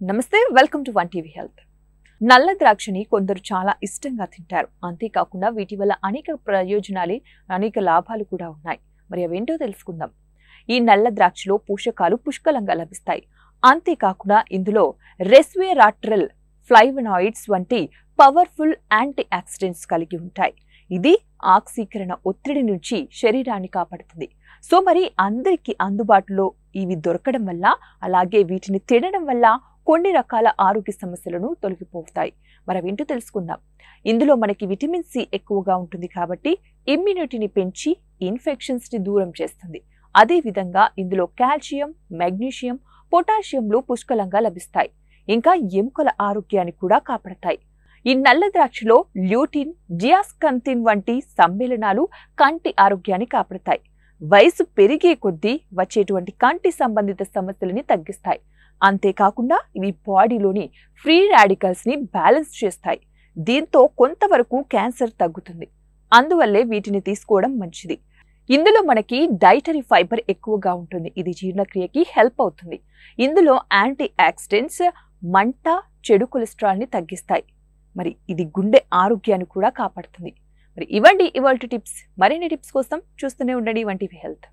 నమస్తే welcome to one TV health. నల్ల ద్రాక్షని కొందరు చాలా ఇష్టంగా తింటారు. అంతేకాకుండా వీటి వల్ల అనేక ప్రయోజనాలు, అనేక లాభాలు కూడా ఉన్నాయి. మరి అవేంటో తెలుసుకుందాం. ఈ నల్ల ద్రాక్షలో పోషకాలు పుష్కలంగా లభిస్తాయి. అంతేకాకుండా ఇందులో రెస్వెరాట్రల్, ఫ్లైవనాయిడ్స్ వంటి పవర్ఫుల్ యాంటీ ఆక్సిడెంట్స్ కలిగి ఉంటాయి. ఇది ఆక్సీకరణ ఒత్తిడి నుంచి శరీరాన్ని కాపాడుతుంది. సో మరి అందరికీ అందుబాటులో ఇవి దొరకడం వల్ల, అలాగే వీటిని తినడం వల్ల కొన్ని రకాల ఆరోగ్య సమస్యలను తొలగిపోతాయి. మరి అవేంటో తెలుసుకుందాం. ఇందులో మనకి విటమిన్ సి ఎక్కువగా ఉంటుంది కాబట్టి ఇమ్యూనిటీని పెంచి ఇన్ఫెక్షన్స్ ని దూరం చేస్తుంది. అదే విధంగా ఇందులో కాల్షియం, మెగ్నీషియం, పొటాషియంలు పుష్కలంగా లభిస్తాయి. ఇంకా ఎముకల ఆరోగ్యాన్ని కూడా కాపాడతాయి. ఈ నల్ల ద్రాక్షలో ల్యూటిన్, జియాస్కంతిన్ వంటి సమ్మేళనాలు కంటి ఆరోగ్యాన్ని కాపాడతాయి. వయసు పెరిగే కొద్దీ వచ్చేటువంటి కంటి సంబంధిత సమస్యలని తగ్గిస్తాయి. అంతేకాకుండా ఇవి బాడీలోని ఫ్రీ రాడికల్స్ ని బ్యాలెన్స్ చేస్తాయి. దీంతో కొంతవరకు క్యాన్సర్ తగ్గుతుంది. అందువల్లే వీటిని తీసుకోవడం మంచిది. ఇందులో మనకి డైటరీ ఫైబర్ ఎక్కువగా ఉంటుంది. ఇది జీర్ణక్రియకి హెల్ప్ అవుతుంది. ఇందులో యాంటీ ఆక్సిడెంట్స్ మంట, చెడు కొలెస్ట్రాల్ ని తగ్గిస్తాయి. మరి ఇది గుండె ఆరోగ్యాన్ని కూడా కాపాడుతుంది. మరి ఇవ్వండి ఇవాల్టి టిప్స్. మరిన్ని టిప్స్ కోసం చూస్తూనే ఉండండి వన్ టీవీ హెల్త్.